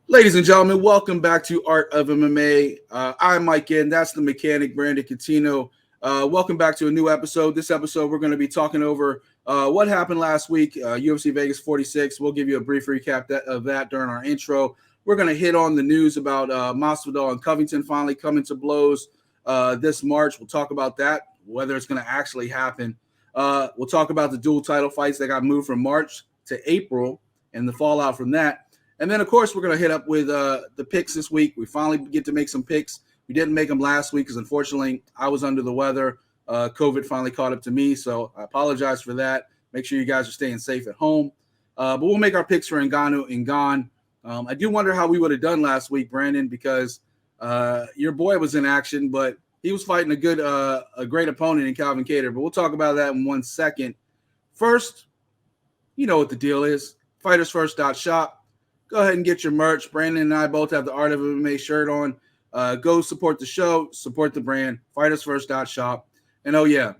Ladies and gentlemen, welcome back to Art of MMA. I'm Mike Ginn. That's the mechanic, Brandon Cuttino. Welcome back to a new episode. This episode, we're going to be talking over what happened last week, UFC Vegas 46. We'll give you a brief recap of that during our intro. We're going to hit on the news about Masvidal and Covington finally coming to blows this March. We'll talk about that, whether it's going to actually happen. We'll talk about the dual title fights that got moved from March to April and the fallout from that. And then, of course, we're going to hit up with the picks this week. We finally get to make some picks. We didn't make them last week because, unfortunately, I was under the weather. COVID finally caught up to me, so I apologize for that. Make sure you guys are staying safe at home. But we'll make our picks for Ngannou and Gane. I do wonder how we would have done last week, Brandon, because your boy was in action, but he was fighting a great opponent in Calvin Kattar. But we'll talk about that in 1 second. First, you know what the deal is. FightersFirst.shop. Go ahead and get your merch. Brandon and I both have the Art of MMA shirt on. Go support the show, support the brand, FightersFirst.shop. And, oh, yeah,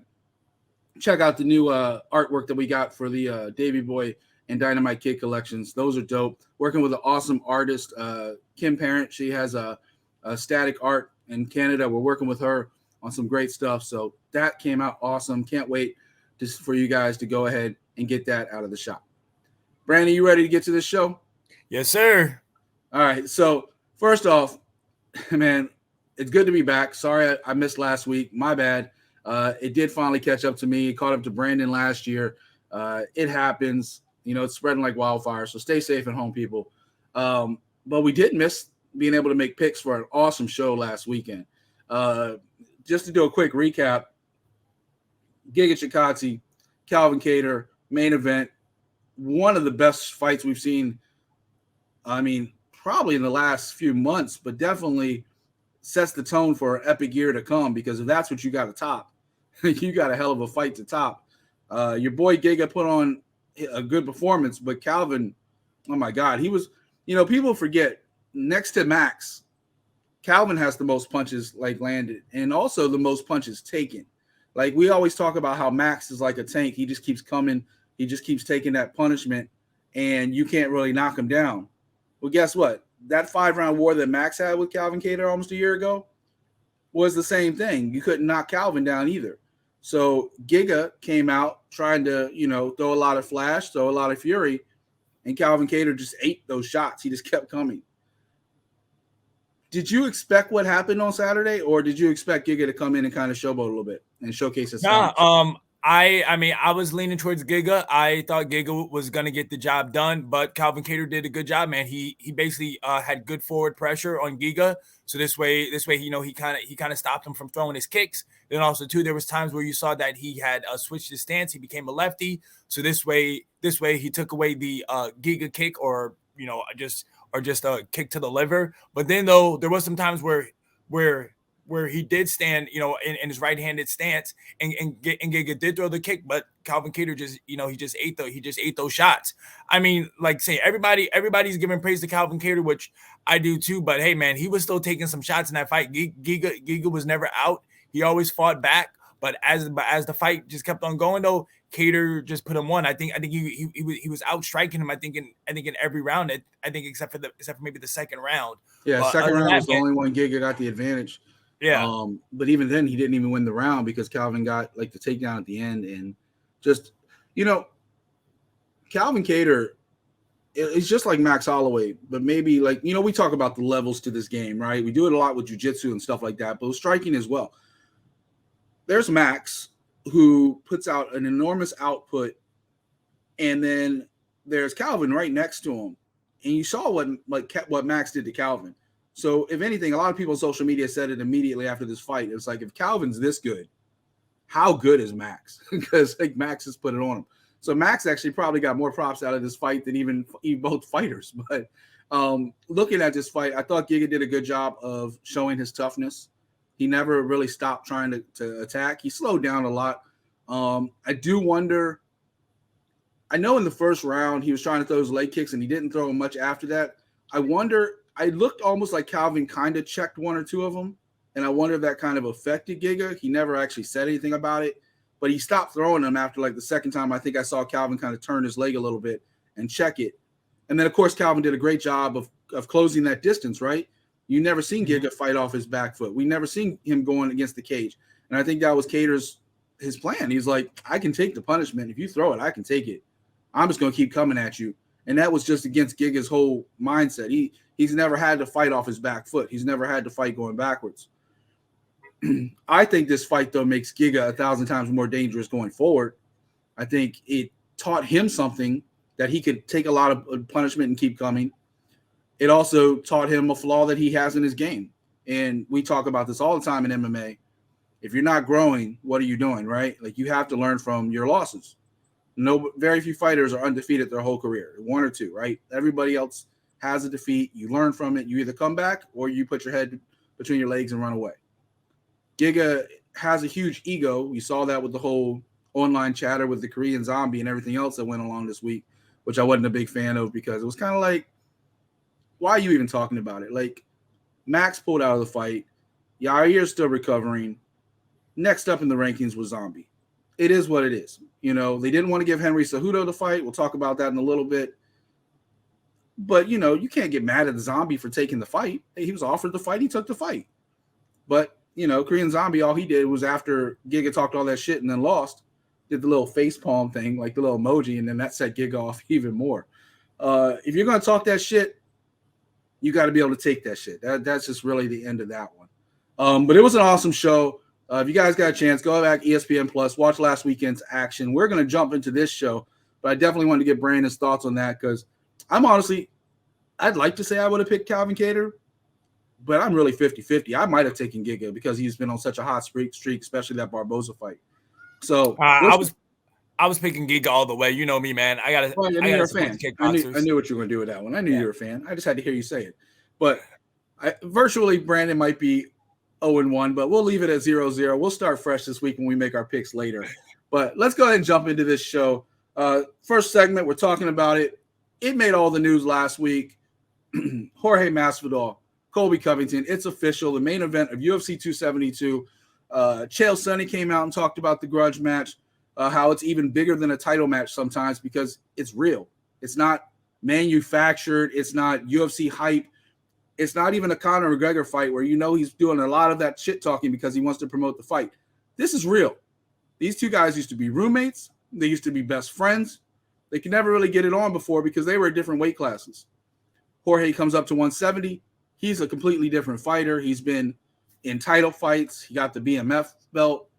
check out the new artwork that we got for the Davey Boy and Dynamite Kid collections. Those are dope. Working with an awesome artist, Kim Parent. She has a static art in Canada. We're working with her on some great stuff. So that came out awesome. Can't wait for you guys to go ahead and get that out of the shop. Brandon, you ready to get to this show? Yes, sir. All right. So first off, man, it's good to be back. Sorry I missed last week. My bad. It did finally catch up to me. It caught up to Brandon last year. It happens. You know, it's spreading like wildfire. So stay safe at home, people. But we did miss being able to make picks for an awesome show last weekend. Just to do a quick recap, Giga Chikadze, Calvin Kattar, main event. One of the best fights we've seen, I mean, probably in the last few months, but definitely sets the tone for an epic year to come, because if that's what you got to top, you got a hell of a fight to top. Your boy Giga put on a good performance, but Calvin, oh my God, he was, people forget, next to Max, Calvin has the most punches landed and also the most punches taken. Like, we always talk about how Max is like a tank. He just keeps coming. He just keeps taking that punishment, and you can't really knock him down. Well, guess what? That 5-round war that Max had with Calvin Kattar almost a year ago was the same thing. You couldn't knock Calvin down either. So Giga came out trying to, throw a lot of flash, throw a lot of fury, and Calvin Kattar just ate those shots. He just kept coming. Did you expect what happened on Saturday, or did you expect Giga to come in and kind of showboat a little bit and showcase his talent? I mean, I was leaning towards Giga. I thought Giga was going to get the job done, but Calvin Kattar did a good job, man. He basically had good forward pressure on Giga. So this way, he kind of stopped him from throwing his kicks. Then also too, there was times where you saw that he had switched his stance. He became a lefty. So this way he took away the Giga kick, or just a kick to the liver. But then though, there was some times where he did stand, in his right-handed stance, and Giga did throw the kick, but Calvin Kattar just, he just ate those shots. I mean, like say everybody's giving praise to Calvin Kattar, which I do too. But hey, man, he was still taking some shots in that fight. Giga was never out. He always fought back. But as the fight just kept on going, though, Kattar just put him on. I think he was out striking him. I think in every round. I think except for maybe the second round. Yeah, second round was the only one Giga got the advantage. Yeah. But even then, he didn't even win the round because Calvin got the takedown at the end. And just, Calvin Kattar is just like Max Holloway, but maybe we talk about the levels to this game, right? We do it a lot with jiu-jitsu and stuff like that, but with striking as well. There's Max, who puts out an enormous output, and then there's Calvin right next to him. And you saw what Max did to Calvin. So, if anything, a lot of people on social media said it immediately after this fight. It's like, if Calvin's this good, how good is Max? Because Max has put it on him. So Max actually probably got more props out of this fight than even both fighters. But looking at this fight, I thought Giga did a good job of showing his toughness. He never really stopped trying to attack. He slowed down a lot. I do wonder. I know in the first round he was trying to throw his leg kicks and he didn't throw them much after that. I wonder. I looked almost like Calvin kind of checked one or two of them, and I wonder if that kind of affected Giga. He never actually said anything about it, but he stopped throwing them after the second time. I think I saw Calvin kind of turn his leg a little bit and check it. And then, of course, Calvin did a great job of of closing that distance, right? You never seen Giga fight off his back foot. We never seen him going against the cage. And I think that was his plan. He's like, I can take the punishment. If you throw it, I can take it. I'm just going to keep coming at you. And that was just against Giga's whole mindset. He's never had to fight off his back foot. He's never had to fight going backwards. I think this fight, though, makes Giga 1,000 times more dangerous going forward. I think it taught him something that he could take a lot of punishment and keep coming. It also taught him a flaw that he has in his game. And we talk about this all the time in MMA. If you're not growing, what are you doing, right? Like, you have to learn from your losses. Very few fighters are undefeated their whole career, one or two, right? Everybody else has a defeat. You learn from it. You either come back or you put your head between your legs and run away. Giga has a huge ego. We saw that with the whole online chatter with the Korean Zombie and everything else that went along this week, which I wasn't a big fan of because it was kind of like, why are you even talking about it? Like, Max pulled out of the fight. Yair's still recovering. Next up in the rankings was Zombie. It is what it is. You know, they didn't want to give Henry Cejudo the fight. We'll talk about that in a little bit. But, you know, you can't get mad at the Zombie for taking the fight. He was offered the fight. He took the fight. But, you know, Korean Zombie, all he did was after Giga talked all that shit and then lost, did the little face palm thing, like the little emoji, and then that set Giga off even more. If you're going to talk that shit, you got to be able to take that shit. That's just really the end of that one. But it was an awesome show. If you guys got a chance, go back ESPN Plus, watch last weekend's action. We're going to jump into this show, but I definitely wanted to get Brandon's thoughts on that because I'd like to say I would have picked Calvin Kattar, but I'm really 50-50. I might have taken Giga because he's been on such a hot streak, especially that Barboza fight. So I was picking Giga all the way. You know me, man. I gotta you're a fan. I knew what you were going to do with that one. I knew you were a fan. I just had to hear you say it. But virtually, Brandon might be 0-1, but we'll leave it at 0-0. We'll start fresh this week when we make our picks later. But let's go ahead and jump into this show. First segment, we're talking about it. It made all the news last week. Jorge Masvidal, Colby Covington. It's official. The main event of UFC 272. Chael Sonnen came out and talked about the grudge match, how it's even bigger than a title match sometimes because it's real. It's not manufactured. It's not UFC hype. It's not even a Conor McGregor fight where you know he's doing a lot of that shit talking because he wants to promote the fight. This is real. These two guys used to be roommates. They used to be best friends. They could never really get it on before because they were different weight classes. Jorge comes up to 170. He's a completely different fighter. He's been in title fights. He got the BMF belt.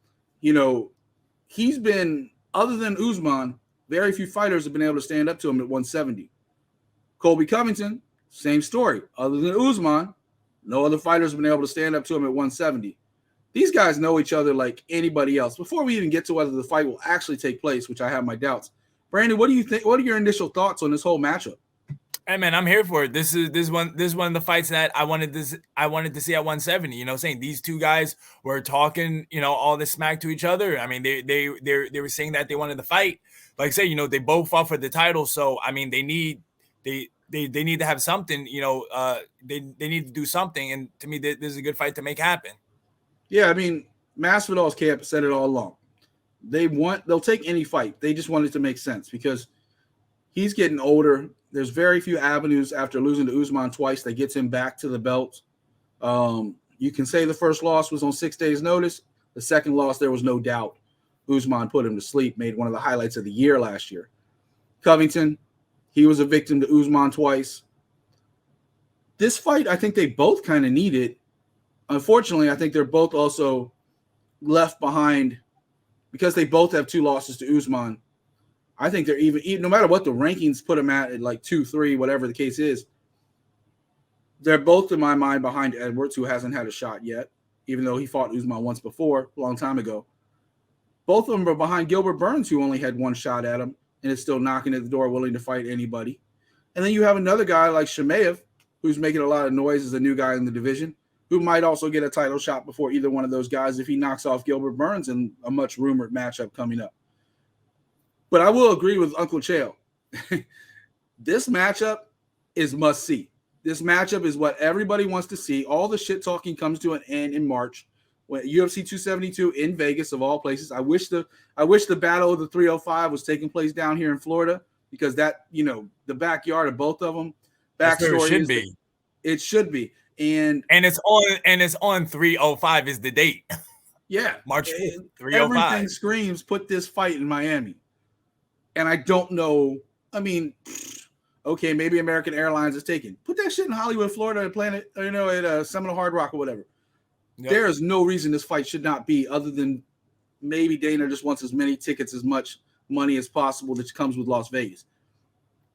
You know, he's been, other than Usman, very few fighters have been able to stand up to him at 170. Colby Covington, same story. Other than Usman, no other fighters have been able to stand up to him at 170. These guys know each other like anybody else. Before we even get to whether the fight will actually take place, which I have my doubts, Brandon, what do you think? What are your initial thoughts on this whole matchup? Hey man, I'm here for it. This is one of the fights that I wanted to see at 170. You know, saying these two guys were talking, you know, all this smack to each other. I mean, they were saying that they wanted to fight. Like I say, you know, they both fought for the title, so I mean, they need to have something. You know, they need to do something. And to me, this is a good fight to make happen. Yeah, I mean, Masvidal's camp said it all along. They'll take any fight. They just want it to make sense because he's getting older. There's very few avenues after losing to Usman twice that gets him back to the belt. You can say the first loss was on 6 days' notice. The second loss, there was no doubt. Usman put him to sleep, made one of the highlights of the year last year. Covington, he was a victim to Usman twice. This fight, I think they both kind of need it. Unfortunately, I think they're both also left behind because they both have two losses to Usman. I think they're even no matter what the rankings put them at like 2-3, whatever the case is, they're both, in my mind, behind Edwards, who hasn't had a shot yet, even though he fought Usman once before, a long time ago. Both of them are behind Gilbert Burns, who only had one shot at him and is still knocking at the door, willing to fight anybody. And then you have another guy like Chimaev, who's making a lot of noise as a new guy in the division, who might also get a title shot before either one of those guys if he knocks off Gilbert Burns in a much rumored matchup coming up. But I will agree with Uncle Chael. This matchup is must-see. This matchup is what everybody wants to see. All the shit talking comes to an end in March when UFC 272 in Vegas, of all places. I wish the battle of the 305 was taking place down here in Florida because that, you know, the backyard of both of them. Backstory is that it should be. And it's on 305 is the date. Yeah. March 5th, 305. Everything screams put this fight in Miami. And I don't know. I mean, okay, maybe American Airlines is taken. Put that shit in Hollywood, Florida, at Seminole Hard Rock or whatever. Yep. There is no reason this fight should not be, other than maybe Dana just wants as many tickets, as much money as possible that comes with Las Vegas.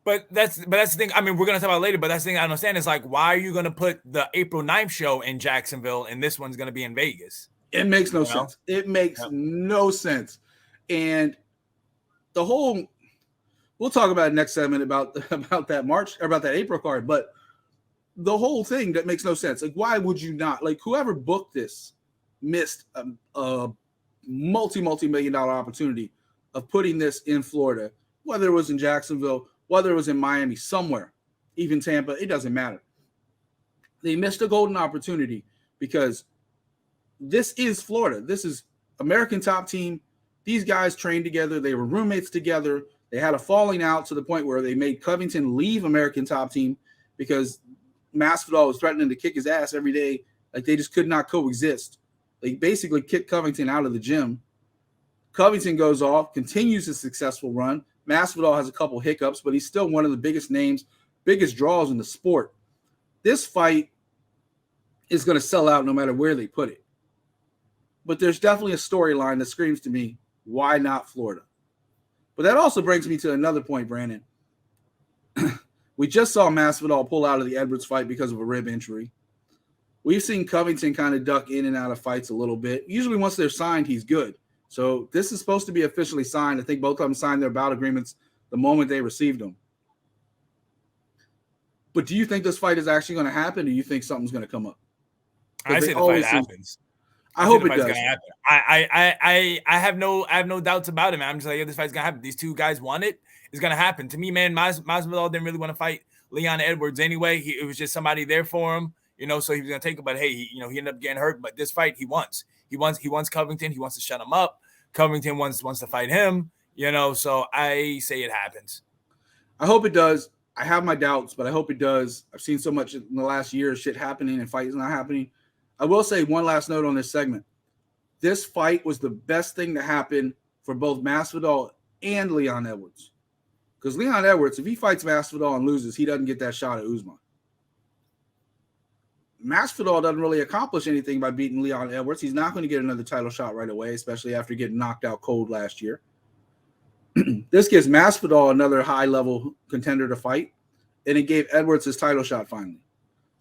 But that's the thing. I mean, we're gonna talk about it later, but that's the thing I understand is like, why are you gonna put the April 9th show in Jacksonville and this one's gonna be in Vegas? It makes no sense. It makes no sense. And the whole, we'll talk about it next segment about that March or about that April card, but the whole thing that makes no sense. Like, why would you not? Like, whoever booked this missed a multi-million-dollar opportunity of putting this in Florida, whether it was in Jacksonville, whether it was in Miami, somewhere, even Tampa, it doesn't matter. They missed a golden opportunity because this is Florida. This is American Top Team. These guys trained together. They were roommates together. They had a falling out to the point where they made Covington leave American Top Team because Masvidal was threatening to kick his ass every day. Like, they just could not coexist. They basically kicked Covington out of the gym. Covington goes off, continues his successful run. Masvidal has a couple hiccups, but he's still one of the biggest names, biggest draws in the sport. This fight is going to sell out no matter where they put it. But there's definitely a storyline that screams to me, why not Florida? But that also brings me to another point, Brandon. We just saw Masvidal pull out of the Edwards fight because of a rib injury. We've seen Covington kind of duck in and out of fights a little bit. Usually once they're signed, he's good. So this is supposed to be officially signed. I think both of them signed their bout agreements the moment they received them. But do you think this fight is actually going to happen, or do you think something's going to come up? I say the fight happens. I hope it does. I have no doubts about it, man. I'm just like, yeah, this fight's gonna happen. These two guys want it. It's gonna happen. To me, man, Masvidal didn't really want to fight Leon Edwards anyway. It was just somebody there for him, so he was gonna take it. But hey, he ended up getting hurt. But this fight, he wants Covington. He wants to shut him up. Covington wants to fight him. So I say it happens. I hope it does. I have my doubts, but I hope it does. I've seen so much in the last year of shit happening and fights not happening. I will say one last note on this segment. This fight was the best thing to happen for both Masvidal and Leon Edwards. Because Leon Edwards, if he fights Masvidal and loses, he doesn't get that shot at Usman. Masvidal doesn't really accomplish anything by beating Leon Edwards. He's not going to get another title shot right away, especially after getting knocked out cold last year. This gives Masvidal another high-level contender to fight, and it gave Edwards his title shot finally.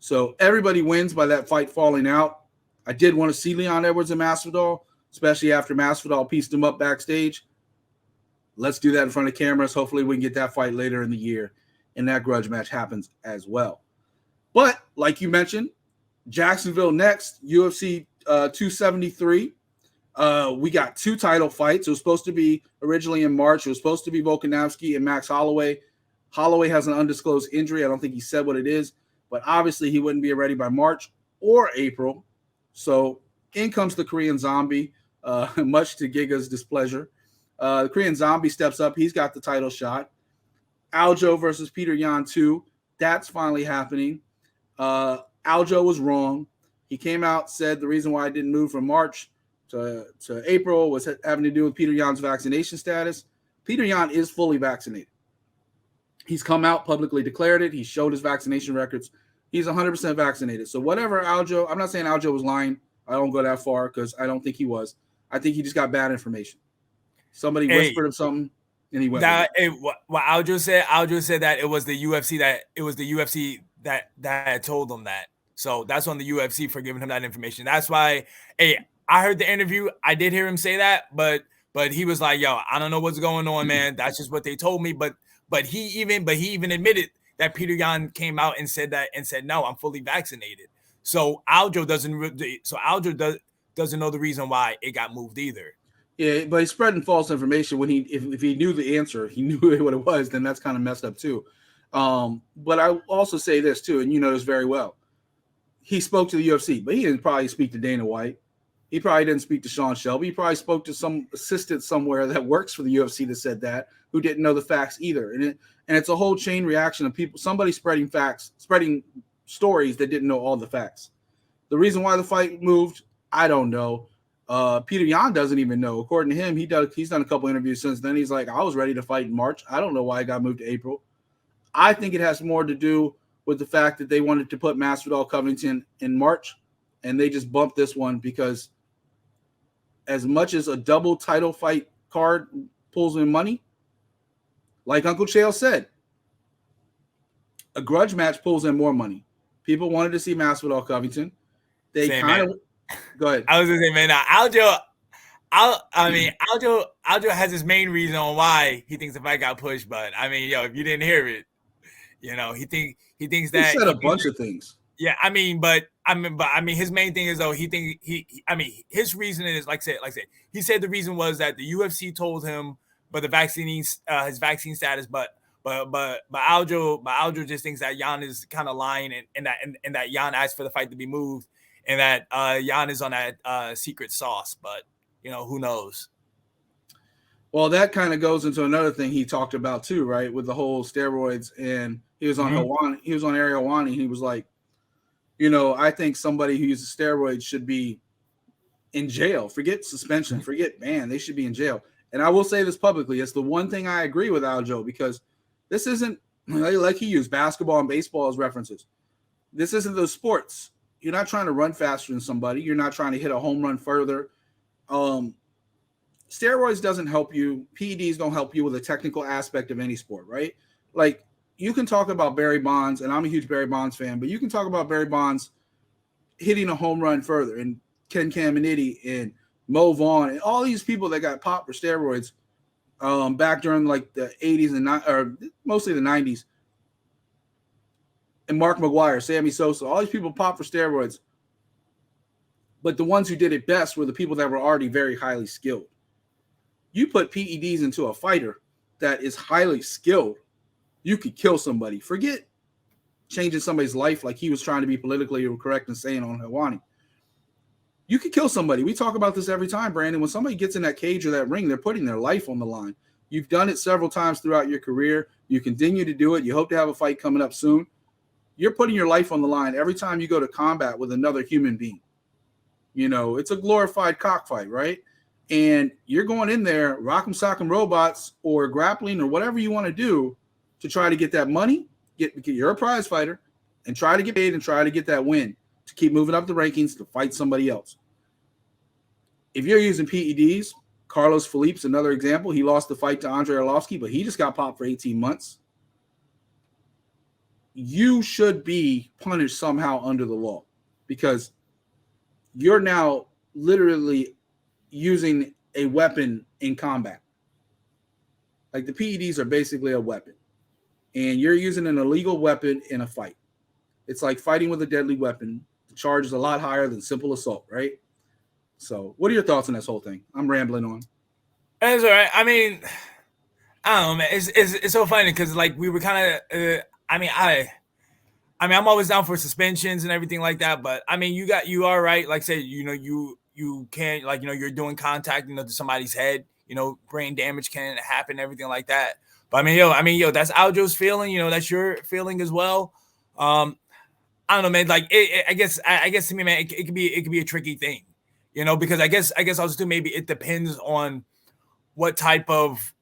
So everybody wins by that fight falling out. I did want to see Leon Edwards and Masvidal, especially after Masvidal pieced him up backstage. Let's do that in front of cameras. Hopefully we can get that fight later in the year, and that grudge match happens as well. But like you mentioned, Jacksonville next, UFC 273. We got two title fights. It was supposed to be originally in March. It was supposed to be Volkanovski and Max Holloway. Holloway has an undisclosed injury. I don't think he said what it is. But obviously he wouldn't be ready by March or April. So in comes the Korean Zombie, much to Giga's displeasure. The Korean Zombie steps up. He's got the title shot. Aljo versus Petr Yan 2. That's finally happening. Aljo was wrong. He came out, said the reason why I didn't move from March to April was having to do with Petr Yan's vaccination status. Petr Yan is fully vaccinated. He's come out, publicly declared it. He showed his vaccination records. He's 100% vaccinated. So whatever Aljo, I'm not saying Aljo was lying. I don't go that far because I don't think he was. I think he just got bad information. Somebody whispered him something, and he went. What Aljo said that it was the UFC that had told him that. So that's on the UFC for giving him that information. That's why. I heard the interview. I did hear him say that, but he was like, "Yo, I don't know what's going on, man. That's just what they told me." But he even admitted that Petr Yan came out and said no, I'm fully vaccinated. So Aljo doesn't know the reason why it got moved either. Yeah, but he's spreading false information when if he knew the answer, he knew what it was, then that's kind of messed up too. But I also say this too, and you know this very well. He spoke to the UFC, but he didn't probably speak to Dana White. He probably didn't speak to Sean Shelby. He probably spoke to some assistant somewhere that works for the UFC that said that, who didn't know the facts either. And it's a whole chain reaction of people, somebody spreading stories that didn't know all the facts. The reason why the fight moved, I don't know. Peter Yan doesn't even know. According to him, he's done a couple interviews since then. He's like, I was ready to fight in March. I don't know why it got moved to April. I think it has more to do with the fact that they wanted to put Masvidal Covington in March, and they just bumped this one because as much as a double title fight card pulls in money, like Uncle Chael said, a grudge match pulls in more money. People wanted to see Masvidal Covington. They kind of go ahead. I was gonna say, man, Aljo has his main reason on why he thinks the fight got pushed, but I mean, if you didn't hear it, he thinks that he said a bunch of things. Yeah, but his main thing is though his reason is like I said, he said the reason was that the UFC told him, but his vaccine status, but Aljo just thinks that Jan is kind of lying and that Jan asked for the fight to be moved and that Jan is on that secret sauce, but who knows. Well, that kind of goes into another thing he talked about too, right? With the whole steroids, and he was on he was on Ariel Helwani. He was like, I think somebody who uses steroids should be in jail. Forget suspension, forget ban. They should be in jail. And I will say this publicly. It's the one thing I agree with Aljo, because this isn't like he used basketball and baseball as references. This isn't those sports. You're not trying to run faster than somebody. You're not trying to hit a home run further. Steroids doesn't help you. PEDs don't help you with a technical aspect of any sport, right? Like, you can talk about Barry Bonds, and I'm a huge Barry Bonds fan, but you can talk about Barry Bonds hitting a home run further, and Ken Caminiti and Mo Vaughn and all these people that got popped for steroids back during like the 80s or mostly the 90s. And Mark McGwire, Sammy Sosa, all these people popped for steroids. But the ones who did it best were the people that were already very highly skilled. You put PEDs into a fighter that is highly skilled, you could kill somebody. Forget changing somebody's life like he was trying to be politically correct and saying on Helwani. You could kill somebody. We talk about this every time, Brandon. When somebody gets in that cage or that ring, they're putting their life on the line. You've done it several times throughout your career. You continue to do it. You hope to have a fight coming up soon. You're putting your life on the line every time you go to combat with another human being. It's a glorified cockfight, right? And you're going in there, rock'em sock'em robots or grappling or whatever you want to do to try to get that money, get you're a prize fighter, and try to get paid and try to get that win to keep moving up the rankings to fight somebody else. If you're using PEDs, Carlos Felipe's another example. He lost the fight to Andrei Arlovski, but he just got popped for 18 months. You should be punished somehow under the law because you're now literally using a weapon in combat. Like, the PEDs are basically a weapon, and you're using an illegal weapon in a fight. It's like fighting with a deadly weapon. The charge is a lot higher than simple assault, right? So what are your thoughts on this whole thing? I'm rambling on. That's all right. I mean, I don't know, man. It's so funny because like we were kind of. I'm always down for suspensions and everything like that, but I mean, you are right. Like say, you can't you're doing contact, to somebody's head. Brain damage can happen, everything like that. But I mean, that's Aljo's feeling. That's your feeling as well. I don't know, man. Like, I guess to me, man, it could be a tricky thing, because I guess also too maybe it depends on what type of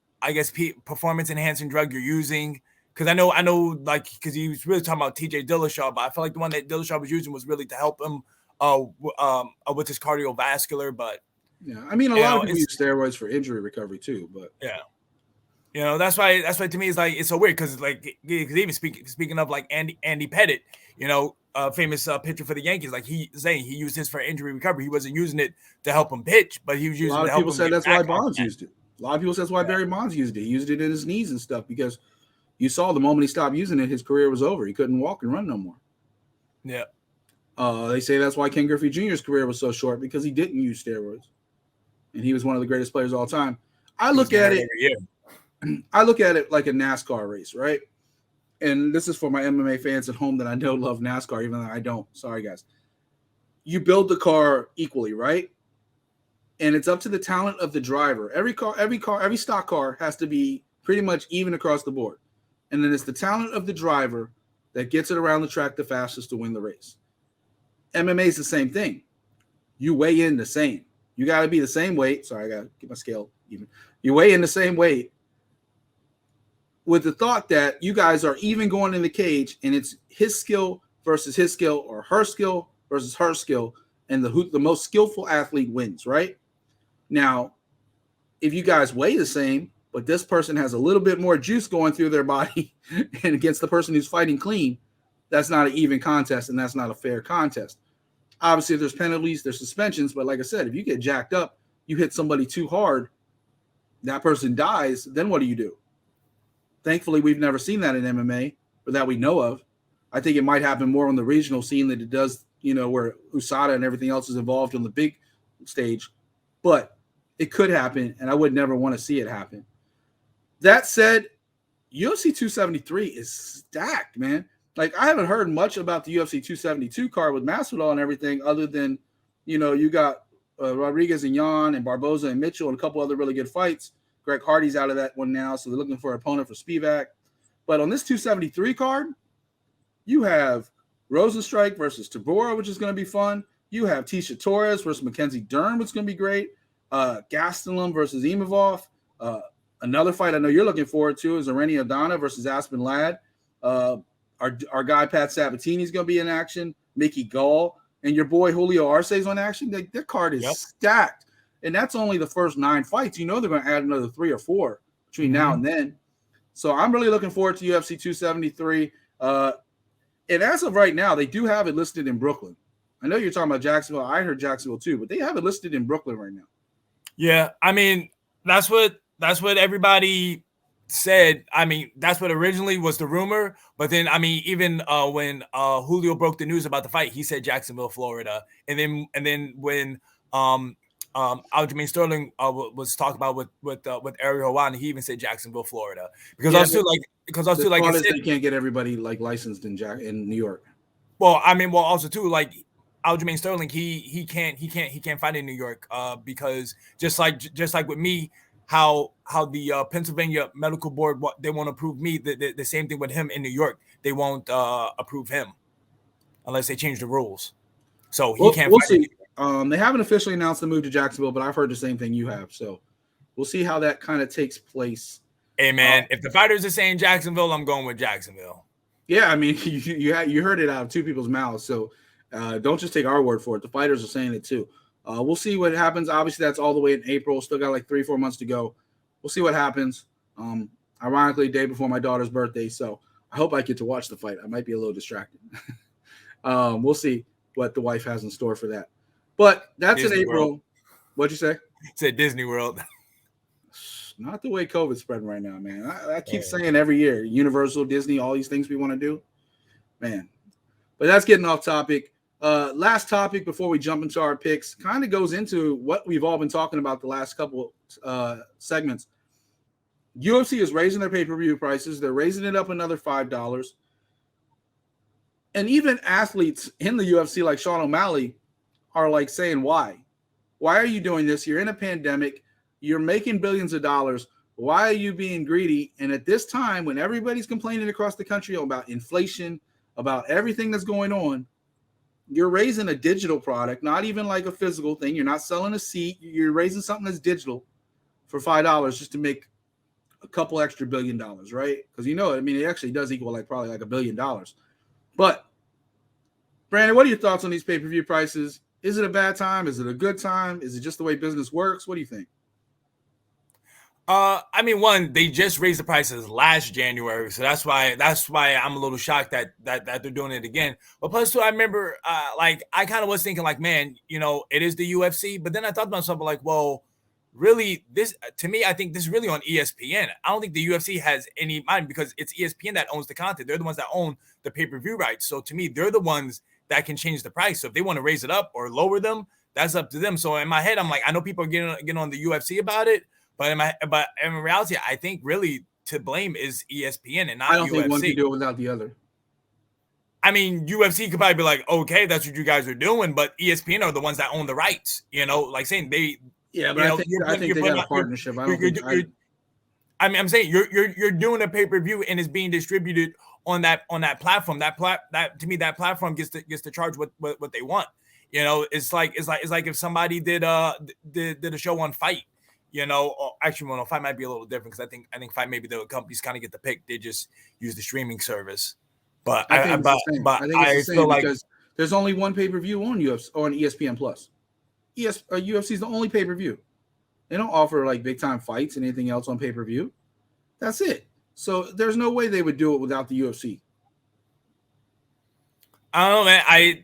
performance enhancing drug you're using. Because I know, like, because he was really talking about TJ Dillashaw, but I feel like the one that Dillashaw was using was really to help him with his cardiovascular. But yeah, I mean, a lot of people use steroids for injury recovery too. But yeah, that's why to me it's like it's so weird because like even speaking of like Andy Pettit, famous pitcher for the Yankees, like he saying he used his for injury recovery. He wasn't using it to help him pitch, but he was using it to help him. A lot of people said that's why Bonds used it. A lot of people said that's why Barry Bonds used it. He used it in his knees and stuff because you saw the moment he stopped using it, his career was over. He couldn't walk and run no more. Yeah. They say that's why Ken Griffey Jr.'s career was so short because he didn't use steroids. And he was one of the greatest players of all time. I look at it like a NASCAR race, right? And this is for my MMA fans at home that I know love NASCAR, even though I don't. Sorry, guys. You build the car equally, right? and it's up to the talent of the driver. Every stock car has to be pretty much even across the board. And then it's the talent of the driver that gets it around the track the fastest to win the race. MMA is the same thing. You weigh in the same. You got to be the same weight. Sorry, I got to get my scale even. You weigh in the same weight with the thought that you guys are even going in the cage, and it's his skill versus his skill, or her skill versus her skill, and the most skillful athlete wins, right? Now, if you guys weigh the same, but this person has a little bit more juice going through their body and against the person who's fighting clean, that's not an even contest, and that's not a fair contest. Obviously, there's penalties, there's suspensions, but like I said, if you get jacked up, you hit somebody too hard, that person dies, then what do? Thankfully, we've never seen that in MMA, or that we know of. I think it might happen more on the regional scene than it does, where USADA and everything else is involved on the big stage. But it could happen, and I would never want to see it happen. That said, UFC 273 is stacked, man. Like, I haven't heard much about the UFC 272 card with Masvidal and everything, other than, you got Rodriguez and Yan and Barboza and Mitchell and a couple other really good fights. Greg Hardy's out of that one now, so they're looking for an opponent for Spivak. But on this 273 card, you have Rosenstrike versus Tabora, which is going to be fun. You have Tisha Torres versus Mackenzie Dern, which is going to be great. Gastelum versus Imavov. Another fight I know you're looking forward to is Irene Aldana versus Aspen Ladd. Our guy Pat Sabatini is going to be in action. Mickey Gall and your boy Julio Arce is on action. That card is stacked, and that's only the first 9 fights. They're going to add another 3 or 4 between now and then. So I'm really looking forward to UFC 273. And as of right now, they do have it listed in Brooklyn. I know you're talking about Jacksonville. I heard Jacksonville too, but they have it listed in Brooklyn right now. Yeah, I mean, that's what everybody said. I mean, that's what originally was the rumor. But then, I mean, even when Julio broke the news about the fight, he said Jacksonville, Florida. And then when Aljamain Sterling was talked about with Ariel One, he even said Jacksonville, Florida. Because I was still like they can't get everybody like licensed in New York. Well, I mean, also too, like Aljamain Sterling, he can't fight in New York because just like with me, how the Pennsylvania Medical Board, they won't approve me. The same thing with him in New York, they won't approve him unless they change the rules. So he can't. We'll see. They haven't officially announced the move to Jacksonville, but I've heard the same thing you have. So we'll see how that kind of takes place. Hey man, if the fighters are saying Jacksonville, I'm going with Jacksonville. Yeah, I mean, you heard it out of 2 people's mouths. So don't just take our word for it. The fighters are saying it too. We'll see what happens. Obviously, that's all the way in April. Still got like 3-4 months to go. We'll see what happens. Ironically, day before my daughter's birthday. So I hope I get to watch the fight. I might be a little distracted. We'll see what the wife has in store for that. But that's Disney in April. World. What'd you say? Said Disney World. Not the way COVID's spreading right now, man. I keep saying every year, Universal, Disney, all these things we want to do. Man. But that's getting off topic. Last topic before we jump into our picks kind of goes into what we've all been talking about the last couple segments. UFC is raising their pay-per-view prices. They're raising it up another $5. And even athletes in the UFC like Sean O'Malley are like saying, why? Why are you doing this? You're in a pandemic. You're making billions of dollars. Why are you being greedy? And at this time, when everybody's complaining across the country about inflation, about everything that's going on, you're raising a digital product, not even like a physical thing. You're not selling a seat. You're raising something that's digital for $5 just to make a couple extra $1 billion, right? Because it actually does equal probably $1 billion. But Brandon, what are your thoughts on these pay-per-view prices? Is it a bad time? Is it a good time? Is it just the way business works? What do you think? I mean, one, they just raised the prices last January, so that's why I'm a little shocked that they're doing it again. But plus, two, I remember, I kind of was thinking, man, it is the UFC. But then I thought to myself, well, really, this to me, I think this is really on ESPN. I don't think the UFC has any mind because it's ESPN that owns the content. They're the ones that own the pay-per-view rights. So to me, they're the ones that can change the price. So if they want to raise it up or lower them, that's up to them. So in my head, I'm like, I know people are getting on the UFC about it. But in reality, I think really to blame is ESPN and not UFC. I don't think one can do it without the other. I mean, UFC could probably be like, okay, that's what you guys are doing, but ESPN are the ones that own the rights. Saying Yeah, but I think they got a partnership. I don't think. I mean, I'm saying you're doing a pay-per-view and it's being distributed on that platform. That to me, that platform gets to charge what they want. You know, it's like if somebody did a show on Fight. You know, or actually, well, no, Fight might be a little different because I think Fight, maybe the companies kind of get the pick. They just use the streaming service. But I think it's the same. I think it's the same because there's only one pay-per-view on UFC on ESPN Plus. UFC is the only pay-per-view. They don't offer like big time fights and anything else on pay-per-view. That's it. So there's no way they would do it without the UFC. I don't know, man.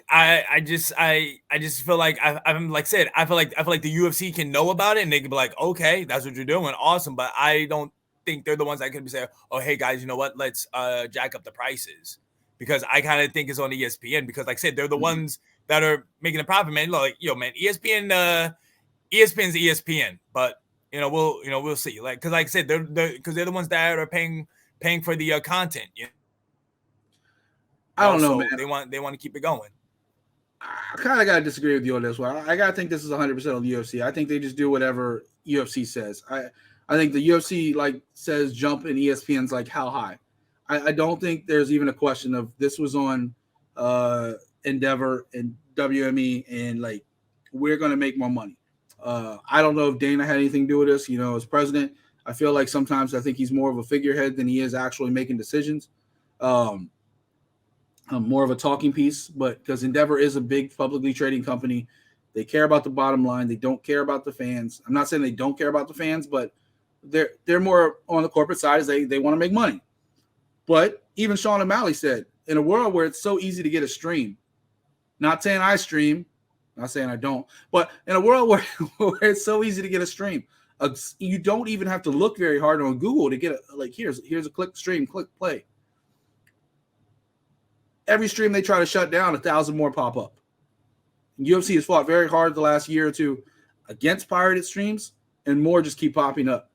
I just feel like I'm like said. I feel like the UFC can know about it and they can be like, okay, that's what you're doing, awesome. But I don't think they're the ones that can be saying, oh, hey guys, you know what? Let's jack up the prices, because I kind of think it's on ESPN because, like I said, they're the ones that are making a profit, man. Like, man, ESPN's ESPN, but we'll see. Like, because like I said, they're the ones that are paying for the content. You know? I don't know, man. They want to keep it going. I kind of got to disagree with you on this one. I got to think this is 100% on the UFC. I think they just do whatever UFC says. I think the UFC like says jump and ESPN's like how high. I don't think there's even a question of this was on Endeavor and WME and like we're going to make more money. I don't know if Dana had anything to do with this. You know, as president, I feel like sometimes I think he's more of a figurehead than he is actually making decisions. More of a talking piece, but because Endeavor is a big publicly trading company, they care about the bottom line. They don't care about the fans. I'm not saying they don't care about the fans, but they're more on the corporate side as they want to make money. But even Sean O'Malley said, in a world where it's so easy to get a stream, not saying I stream, not saying I don't, but in a world where it's so easy to get a stream, you don't even have to look very hard on Google to get here's a click stream, click play. Every stream they try to shut down, 1,000 more pop up. UFC has fought very hard the last year or two against pirated streams, and more just keep popping up.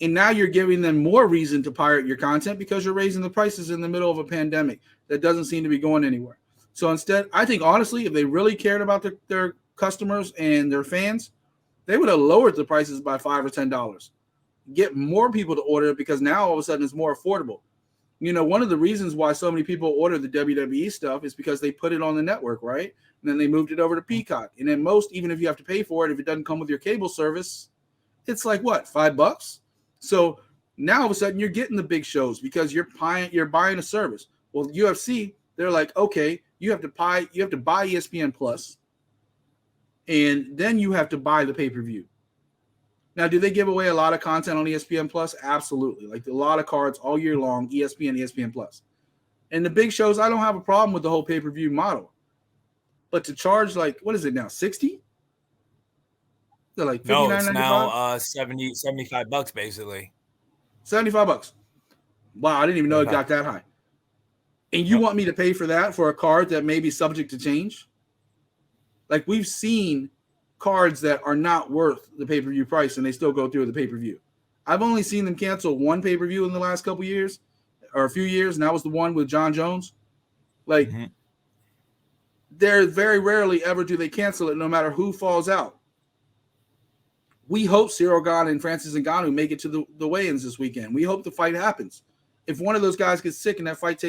And now you're giving them more reason to pirate your content because you're raising the prices in the middle of a pandemic that doesn't seem to be going anywhere. So instead, I think honestly, if they really cared about their customers and their fans, they would have lowered the prices by $5 or $10. Get more people to order it because now all of a sudden it's more affordable. You know, one of the reasons why so many people order the WWE stuff is because they put it on the network, right? And then they moved it over to Peacock. And then even if you have to pay for it, if it doesn't come with your cable service, it's like what, $5? So now all of a sudden you're getting the big shows because you're buying a service. Well, UFC, they're like, okay, you have to buy ESPN Plus, and then you have to buy the pay-per-view. Now, do they give away a lot of content on ESPN Plus? Absolutely. Like a lot of cards all year long, ESPN Plus. And the big shows, I don't have a problem with the whole pay-per-view model. But to charge like, what is it now, 60? They're like $59.95? No, it's now $75 basically. $75. Wow, I didn't even know it got that high. And you want me to pay for that for a card that may be subject to change? Like we've seen cards that are not worth the pay-per-view price and they still go through the pay-per-view. I've only seen them cancel one pay-per-view in the last couple years or a few years, and that was the one with John Jones. Like they're very rarely ever do they cancel it no matter who falls out. We hope Cyril Gane and Francis Ngannou make it to the weigh-ins this weekend. We hope the fight happens. If one of those guys gets sick and that fight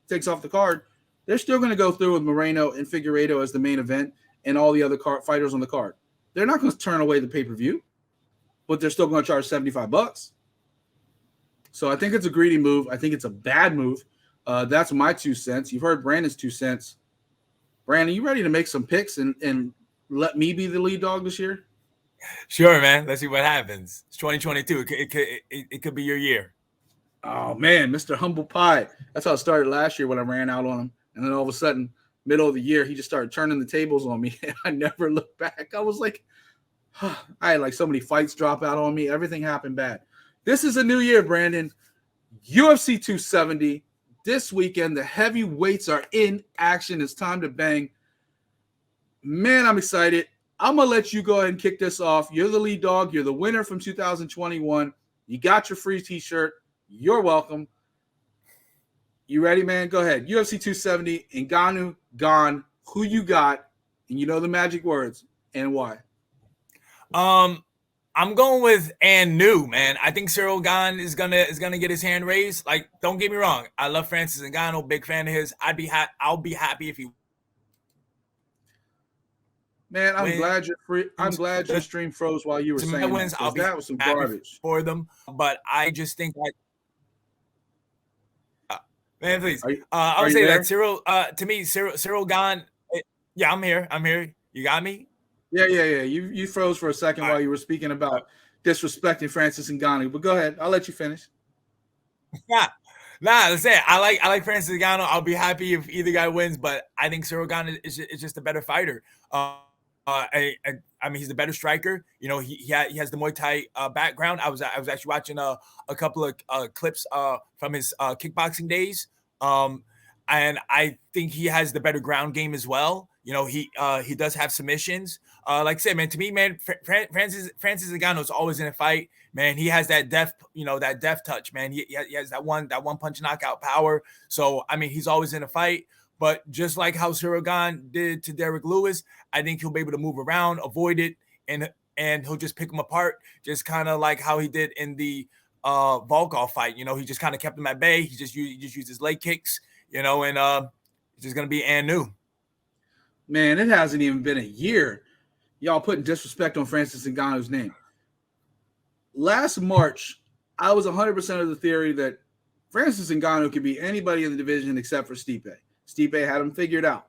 takes off the card, they're still going to go through with Moreno and Figueiredo as the main event and all the other fighters on the card. They're not going to turn away the pay-per-view, but they're still going to charge $75. So I think it's a greedy move. I think it's a bad move. That's my 2 cents. You've heard Brandon's 2 cents. Brandon, you ready to make some picks and let me be the lead dog this year? Sure, man. Let's see what happens. It's 2022. It could be your year. Oh, man, Mr. Humble Pie. That's how it started last year when I ran out on him. And then all of a sudden, middle of the year, he just started turning the tables on me. I never looked back. I was like, I had like so many fights drop out on me. Everything happened bad. This is a new year, Brandon. UFC 270. This weekend, the heavyweights are in action. It's time to bang. Man, I'm excited. I'm going to let you go ahead and kick this off. You're the lead dog. You're the winner from 2021. You got your free t-shirt. You're welcome. You ready, man? Go ahead. UFC 270, Ngannou, Gane. Who you got? And you know the magic words and why. I'm going with Ngannou, man. I think Ciryl Gane is gonna get his hand raised. Like, don't get me wrong, I love Francis Ngannou, big fan of his. I'll be happy if he Man, I'm wins. glad you're free. I'm glad your stream froze while you were saying that, wins. I'll be that was some happy garbage for them. But I just think like, man, please. I would say that Ciryl. To me, Ciryl Gane. Yeah, I'm here. You got me? Yeah. You froze for a second while you were speaking about disrespecting Francis Ngannou, but go ahead. I'll let you finish. Nah, let's say I like Francis Ngannou. I'll be happy if either guy wins, but I think Ciryl Gane is just a better fighter. I mean, he's the better striker. You know, he has the Muay Thai background. I was actually watching a couple of clips from his kickboxing days, and I think he has the better ground game as well. You know, he does have submissions. Like I said, man, to me, man, Francis Ngannou is always in a fight. Man, he has that death touch, man. He has that one punch knockout power. So I mean, he's always in a fight. But just like how Ciryl Gane did to Derek Lewis, I think he'll be able to move around, avoid it, and he'll just pick him apart, just kind of like how he did in the Volkov fight. You know, he just kind of kept him at bay. He just used his leg kicks, you know, and it's just going to be Ngannou. Man, it hasn't even been a year. Y'all putting disrespect on Francis Ngannou's name. Last March, I was 100% of the theory that Francis Ngannou could be anybody in the division except for Stipe. Stipe had him figured out.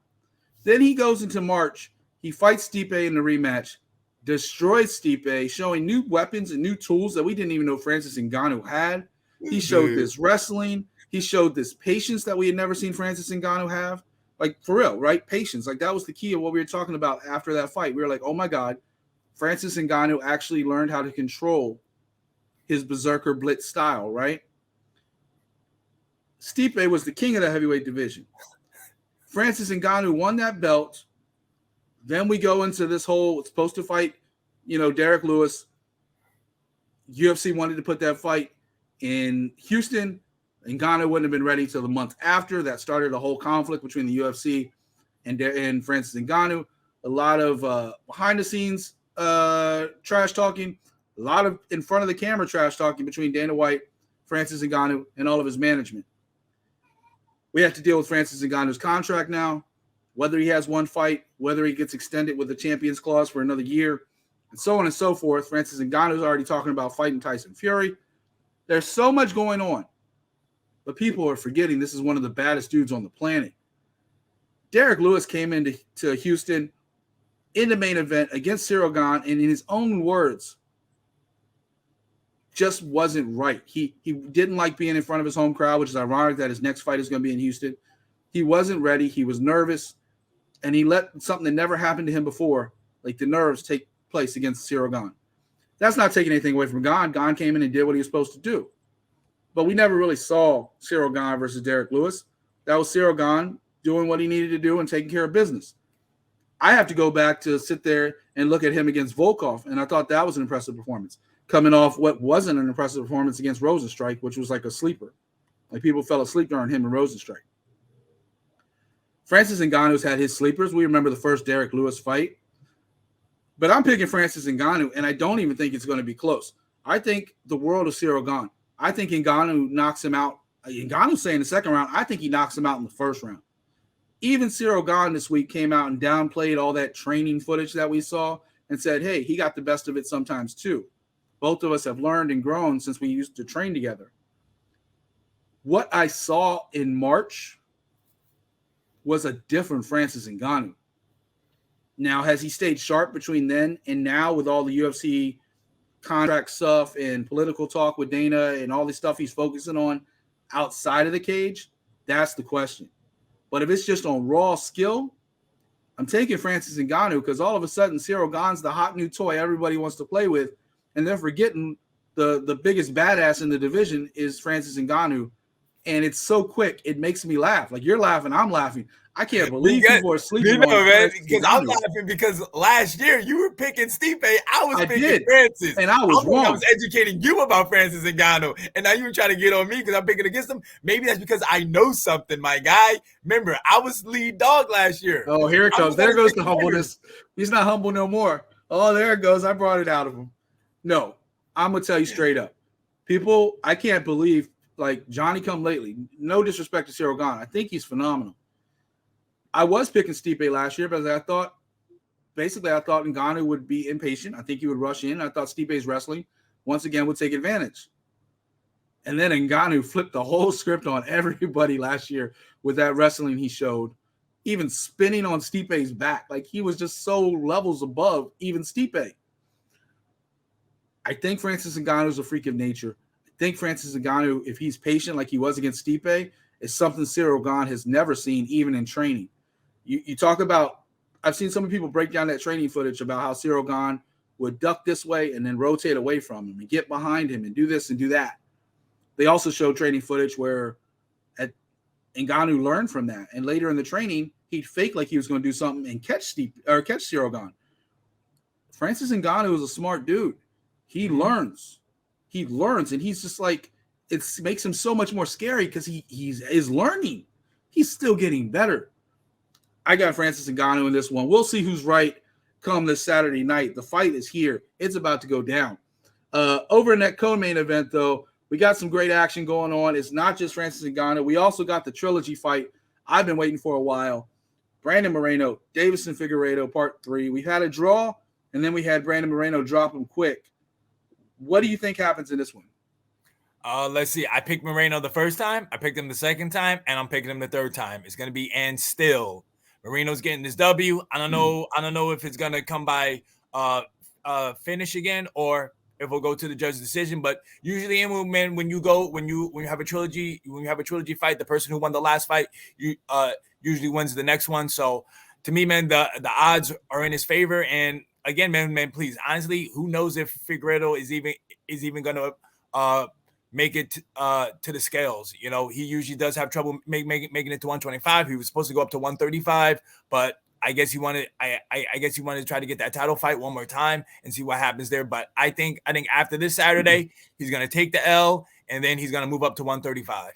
Then he goes into March. He fights Stipe in the rematch, destroys Stipe, showing new weapons and new tools that we didn't even know Francis Ngannou had. He showed this wrestling. He showed this patience that we had never seen Francis Ngannou have. Like, for real, right? Patience. Like, that was the key of what we were talking about after that fight. We were like, oh, my God, Francis Ngannou actually learned how to control his berserker blitz style, right? Stipe was the king of the heavyweight division. Francis Ngannou won that belt. Then we go into this whole supposed to fight, you know, Derek Lewis. UFC wanted to put that fight in Houston. Ngannou wouldn't have been ready till the month after. That started a whole conflict between the UFC and Francis Ngannou. A lot of behind the scenes trash talking, a lot of in front of the camera trash talking between Dana White, Francis Ngannou, and all of his management. We have to deal with Francis Ngannou's contract now, whether he has one fight, whether he gets extended with the Champions Clause for another year, and so on and so forth. Francis Ngannou's already talking about fighting Tyson Fury. There's so much going on, but people are forgetting this is one of the baddest dudes on the planet. Derek Lewis came into Houston in the main event against Ciryl Gane, and in his own words, just wasn't right. He didn't like being in front of his home crowd, which is ironic that his next fight is going to be in Houston. He wasn't ready. He was nervous, and he let something that never happened to him before, like the nerves, take place against Ciryl Gane. That's not taking anything away from Gane. Gane came in and did what he was supposed to do. But we never really saw Ciryl Gane versus Derek Lewis. That was Ciryl Gane doing what he needed to do and taking care of business. I have to go back to sit there and look at him against Volkov, and I thought that was an impressive performance, coming off what wasn't an impressive performance against Rosenstrike, which was like a sleeper. Like, people fell asleep during him and Rosenstrike. Francis Ngannou's had his sleepers. We remember the first Derek Lewis fight. But I'm picking Francis Ngannou, and I don't even think it's going to be close. I think the world of Ciryl Gane. I think Ngannou knocks him out. Ngannou's saying the second round. I think he knocks him out in the first round. Even Ciryl Gane this week came out and downplayed all that training footage that we saw and said, hey, he got the best of it sometimes too. Both of us have learned and grown since we used to train together. What I saw in March was a different Francis Ngannou. Now, has he stayed sharp between then and now with all the UFC contract stuff and political talk with Dana and all the stuff he's focusing on outside of the cage? That's the question. But if it's just on raw skill, I'm taking Francis Ngannou, because all of a sudden Ciryl Gane's the hot new toy everybody wants to play with, and they're forgetting the biggest badass in the division is Francis Ngannou. And it's so quick, it makes me laugh. Like, you're laughing, I'm laughing. I can't believe people are sleeping on man, because I'm laughing because last year you were picking Stipe, I was picking Francis. And I was wrong. I was educating you about Francis Ngannou, and now you were trying to get on me because I'm picking against him. Maybe that's because I know something, my guy. Remember, I was lead dog last year. Oh, here it comes. There goes the humbleness. He's not humble no more. Oh, there it goes. I brought it out of him. No, I'm gonna tell you straight up. People, I can't believe like Johnny come lately. No disrespect to Ciryl Gane. I think he's phenomenal. I was picking Stipe last year, but I thought Ngannou would be impatient. I think he would rush in. I thought Stipe's wrestling once again would take advantage. And then Ngannou flipped the whole script on everybody last year with that wrestling he showed, even spinning on Stipe's back. Like he was just so levels above even Stipe. I think Francis Ngannou is a freak of nature. I think Francis Ngannou, if he's patient like he was against Stipe, is something Ciryl Gane has never seen, even in training. You talk about, I've seen some people break down that training footage about how Ciryl Gane would duck this way and then rotate away from him and get behind him and do this and do that. They also showed training footage where Ngannou learned from that. And later in the training, he'd fake like he was going to do something and catch Ciryl Gane. Francis Ngannou is a smart dude. He learns, and he's just like, it makes him so much more scary because he's learning. He's still getting better. I got Francis Ngannou in this one. We'll see who's right come this Saturday night. The fight is here. It's about to go down. Over in that co-main event, though, we got some great action going on. It's not just Francis Ngannou. We also got the trilogy fight I've been waiting for a while. Brandon Moreno, Deiveson Figueiredo, part 3. We had a draw, and then we had Brandon Moreno drop him quick. What do you think happens in this one? Let's see. I picked Moreno the first time. I picked him the second time, and I'm picking him the third time. It's going to be and still. Moreno's getting this W. I don't know if it's going to come by finish again or if we'll go to the judge's decision. But usually in movement, when you have a trilogy fight, the person who won the last fight usually wins the next one. So to me, man, the odds are in his favor. And again, man, please, honestly, who knows if Figueiredo is even going to make it to the scales. You know, he usually does have trouble making it to 125. He was supposed to go up to 135, but I guess he wanted to try to get that title fight one more time and see what happens there. But I think after this Saturday, he's going to take the L and then he's going to move up to 135.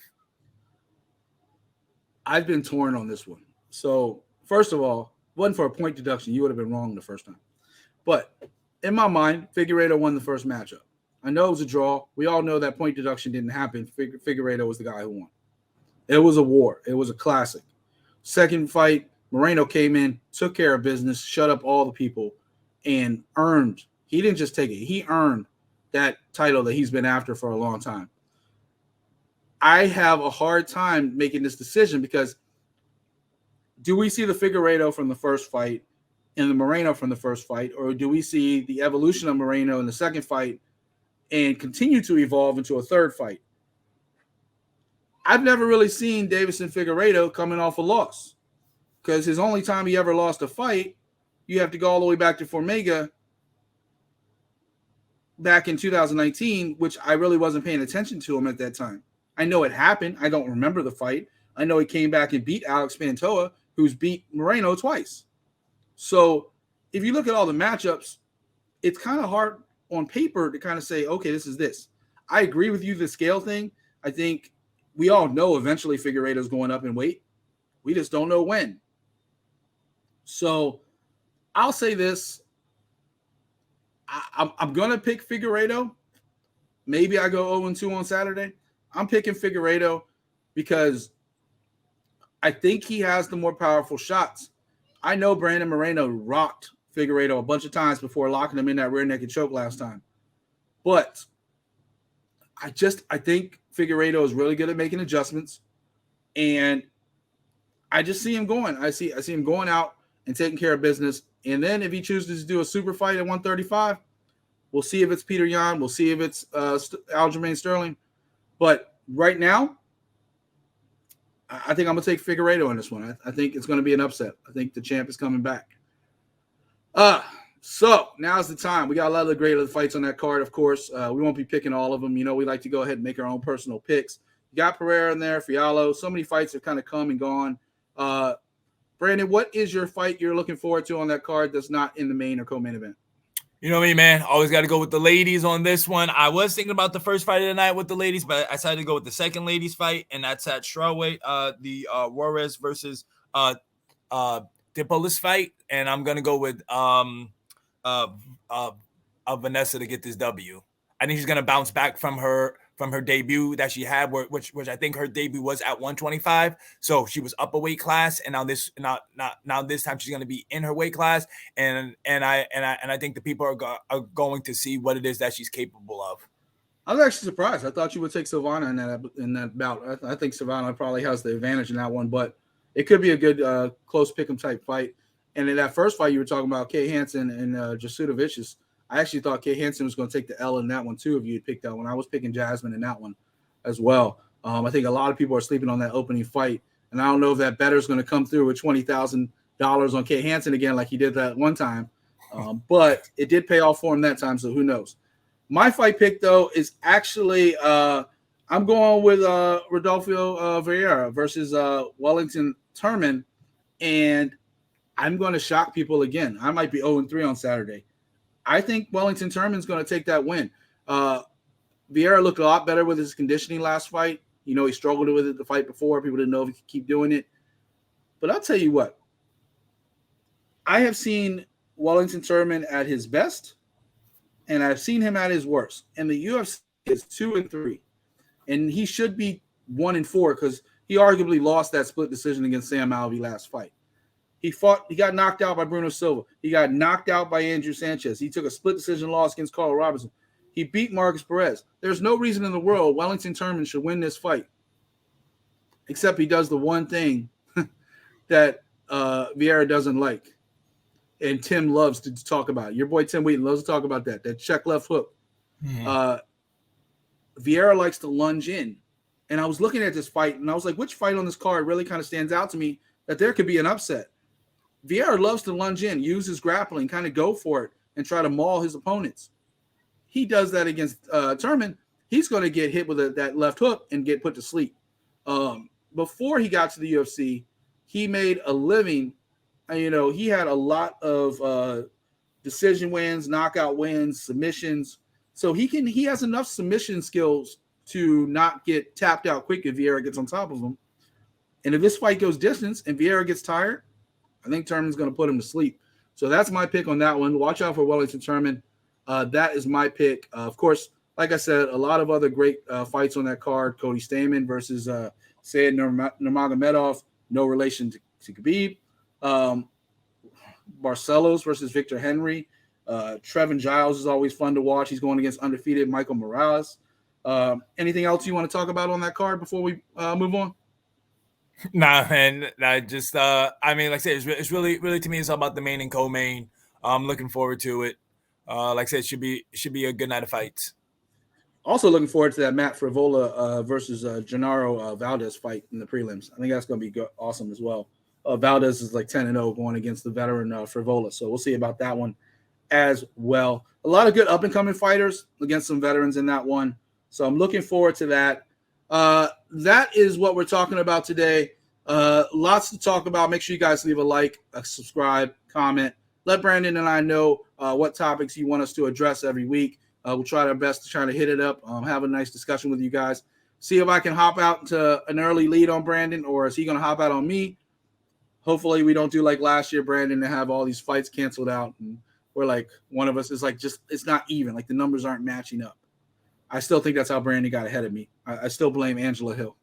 I've been torn on this one. So first of all, wasn't for a point deduction, you would have been wrong the first time. But in my mind, Figueiredo won the first matchup. I know it was a draw. We all know that point deduction didn't happen. Figueiredo was the guy who won. It was a war. It was a classic. Second fight, Moreno came in, took care of business, shut up all the people, and earned. He didn't just take it. He earned that title that he's been after for a long time. I have a hard time making this decision because do we see the Figueiredo from the first fight and the Moreno from the first fight, or do we see the evolution of Moreno in the second fight and continue to evolve into a third fight? I've never really seen Deiveson Figueiredo coming off a loss because his only time he ever lost a fight, you have to go all the way back to Formiga back in 2019, which I really wasn't paying attention to him at that time. I know it happened. I don't remember the fight. I know he came back and beat Alex Pantoja, who's beat Moreno twice. So if you look at all the matchups, it's kind of hard on paper to kind of say, okay, this is this. I agree with you, the scale thing. I think we all know eventually Figueiredo's going up in weight. We just don't know when. So I'll say this. I'm going to pick Figueiredo. Maybe I go 0-2 on Saturday. I'm picking Figueiredo because I think he has the more powerful shots. I know Brandon Moreno rocked Figueiredo a bunch of times before locking him in that rear naked choke last time. But I think Figueiredo is really good at making adjustments. And I just see him going. I see him going out and taking care of business. And then if he chooses to do a super fight at 135, we'll see if it's Petr Yan. We'll see if it's Aljamain Sterling. But right now, I think I'm going to take Figueiredo in this one. I think it's going to be an upset. I think the champ is coming back. So now's the time. We got a lot of the great other fights on that card, of course. We won't be picking all of them. You know, we like to go ahead and make our own personal picks. You got Pereira in there, Fiallo. So many fights have kind of come and gone. Brandon, what is your fight you're looking forward to on that card that's not in the main or co-main event? You know me, man. Always got to go with the ladies on this one. I was thinking about the first fight of the night with the ladies, but I decided to go with the second ladies fight, and that's at strawweight, the Juarez versus Dipolis fight, and I'm gonna go with Vanessa to get this W. I think she's gonna bounce back from her debut that she had, which I think her debut was at 125. So she was up a weight class, and now this time she's gonna be in her weight class, and I think the people are going to see what it is that she's capable of. I was actually surprised. I thought you would take Silvana in that bout. I think Silvana probably has the advantage in that one, but it could be a good close pick'em type fight. And in that first fight, you were talking about Kay Hansen and Jasudavicius. I actually thought Kay Hansen was going to take the L in that one too if you had picked that one. I was picking Jasmine in that one as well. I think a lot of people are sleeping on that opening fight, and I don't know if that bettor is going to come through with $20,000 on Kay Hansen again like he did that one time. But it did pay off for him that time, so who knows? My fight pick, though, is actually I'm going with Rodolfo Vieira versus Wellington Turman, and I'm going to shock people again. I might be 0-3 on Saturday. I think Wellington Turman's going to take that win. Vieira looked a lot better with his conditioning last fight. You know, he struggled with it the fight before. People didn't know if he could keep doing it. But I'll tell you what. I have seen Wellington Turman at his best, and I've seen him at his worst. And the UFC is 2-3. And he should be 1-4 because he arguably lost that split decision against Sam Alvey last fight. He got knocked out by Bruno Silva. He got knocked out by Andrew Sanchez. He took a split decision loss against Carl Robinson. He beat Marcus Perez. There's no reason in the world Wellington Turman should win this fight, except he does the one thing that Vieira doesn't like. And Tim loves to talk about it. Your boy Tim Wheaton loves to talk about that check left hook. Mm-hmm. Vieira likes to lunge in. And I was looking at this fight, and I was like, which fight on this card really kind of stands out to me that there could be an upset? Vieira loves to lunge in, use his grappling, kind of go for it, and try to maul his opponents. He does that against Turman. He's going to get hit with that left hook and get put to sleep. Before he got to the UFC, he made a living. He had a lot of decision wins, knockout wins, submissions. So he has enough submission skills to not get tapped out quick if Vieira gets on top of him. And if this fight goes distance and Vieira gets tired, I think Turman's going to put him to sleep. So that's my pick on that one. Watch out for Wellington Turman. That is my pick. Of course, like I said, a lot of other great fights on that card. Cody Stamann versus Said Nurmagomedov, no relation to Khabib. Barcelos versus Victor Henry. Trevin Giles is always fun to watch. He's going against undefeated Michael Morales. Anything else you want to talk about on that card before we move on? Nah, man. I just, like I said, it's really to me, it's all about the main and co-main. I'm looking forward to it. Like I said, it should be a good night of fights. Also looking forward to that Matt Frivola versus Gennaro Valdez fight in the prelims. I think that's going to be awesome as well. Valdez is like 10-0 going against the veteran Frivola, so we'll see about that one as well. A lot of good up-and-coming fighters against some veterans in that one, so I'm looking forward to that. That is what we're talking about today. Lots to talk about. Make sure you guys leave a like, subscribe, comment. Let Brandon and I know what topics you want us to address every week. We'll try our best to try to hit it up, have a nice discussion with you guys. See if I can hop out to an early lead on Brandon, or is he going to hop out on me? Hopefully we don't do like last year, Brandon, to have all these fights canceled out. And we're like, one of us is like, just, it's not even. Like the numbers aren't matching up. I still think that's how Brandon got ahead of me. I still blame Angela Hill.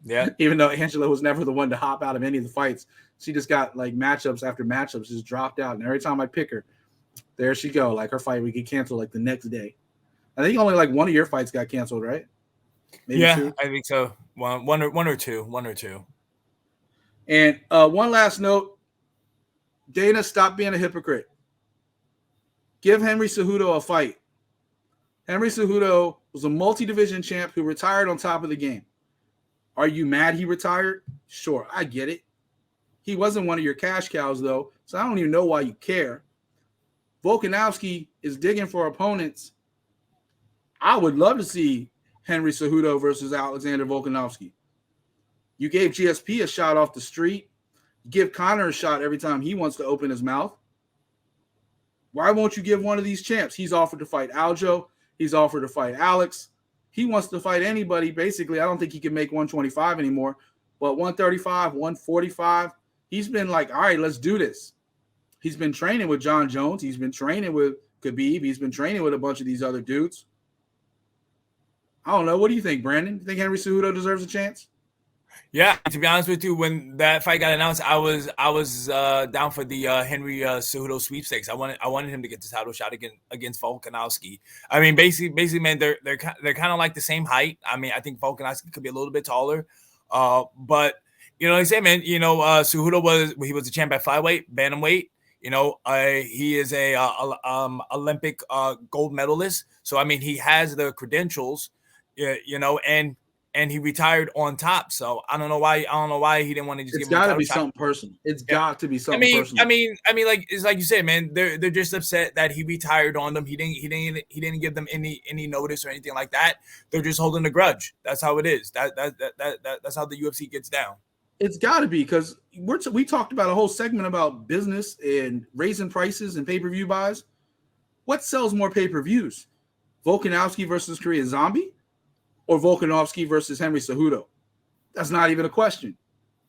Yeah. Even though Angela was never the one to hop out of any of the fights. She just got like matchups after matchups, just dropped out. And every time I pick her, there she go. Like her fight would get canceled like the next day. I think only like one of your fights got canceled, right? Maybe yeah, two? I think so. One or two. And one last note, Dana, stop being a hypocrite. Give Henry Cejudo a fight. Henry Cejudo was a multi-division champ who retired on top of the game. Are you mad he retired? Sure, I get it. He wasn't one of your cash cows, though, so I don't even know why you care. Volkanovski is digging for opponents. I would love to see Henry Cejudo versus Alexander Volkanovski. You gave GSP a shot off the street. Give Conor a shot every time he wants to open his mouth. Why won't you give one of these champs? He's offered to fight Aljo. He's offered to fight Alex. He wants to fight anybody. Basically, I don't think he can make 125 anymore. But 135, 145, he's been like, all right, let's do this. He's been training with John Jones. He's been training with Khabib. He's been training with a bunch of these other dudes. I don't know. What do you think, Brandon? You think Henry Cejudo deserves a chance? Yeah, to be honest with you, when that fight got announced, I was down for the Henry Cejudo sweepstakes. I wanted him to get the title shot against Volkanovski. I mean, basically, man, they're kind of like the same height. I mean, I think Volkanovski could be a little bit taller, but you know, like I say, man, you know, Cejudo was a champ at flyweight, bantamweight. You know, he is a Olympic gold medalist. So I mean, he has the credentials, you know, and he retired on top. So I don't know why he didn't want to just It's give him a got to be shot. something personal. It's got to be something personal. I mean, like it's like you said, man. They're just upset that he retired on them. He didn't give them any notice or anything like that. They're just holding a grudge. That's how it is. That's how the UFC gets down. It's got to be, because we talked about a whole segment about business and raising prices and pay-per-view buys. What sells more pay-per-views? Volkanovski versus Korean Zombie or Volkanovski versus Henry Cejudo? That's not even a question.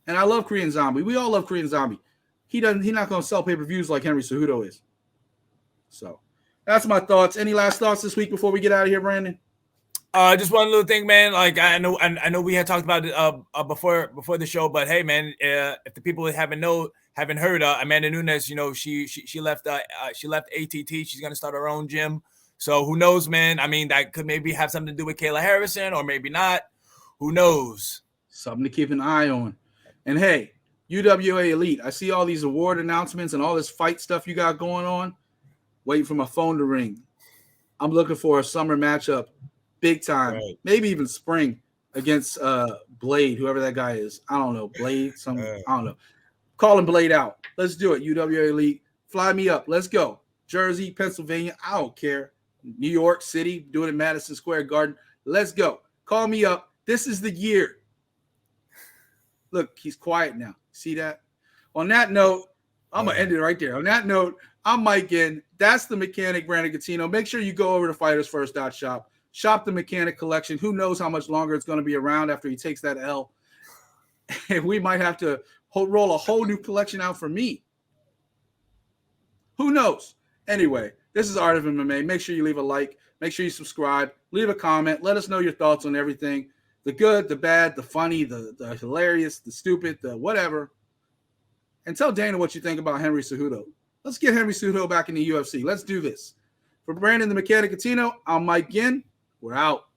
And I love Korean Zombie. We all love Korean Zombie. He's not going to sell pay-per-views like Henry Cejudo is. So that's my thoughts. Any last thoughts this week before we get out of here, Brandon? Just one little thing, man. Like I know we had talked about it before the show, but hey, man, if the people haven't heard, Amanda Nunes, you know, she left ATT. She's gonna start her own gym. So who knows, man? I mean, that could maybe have something to do with Kayla Harrison, or maybe not. Who knows? Something to keep an eye on. And hey, UWA Elite, I see all these award announcements and all this fight stuff you got going on. Waiting for my phone to ring. I'm looking for a summer matchup. Big time, right. Maybe even spring against Blade, whoever that guy is. I don't know. Blade, I don't know. Calling Blade out. Let's do it. UWA Elite. Fly me up. Let's go. Jersey, Pennsylvania. I don't care. New York City, doing it at Madison Square Garden. Let's go. Call me up. This is the year. Look, he's quiet now. See that? On that note, I'm going to end it right there. On that note, I'm Mike Ginn. That's the Mechanic, Brandon Cuttino. Make sure you go over to FightersFirst.shop. Shop the Mechanic collection. Who knows how much longer it's going to be around after he takes that L. And we might have to roll a whole new collection out for me. Who knows? Anyway, this is Art of MMA. Make sure you leave a like. Make sure you subscribe. Leave a comment. Let us know your thoughts on everything. The good, the bad, the funny, the hilarious, the stupid, the whatever. And tell Dana what you think about Henry Cejudo. Let's get Henry Cejudo back in the UFC. Let's do this. For Brandon the Mechanic Cuttino, I'm Mike Ginn. We're out.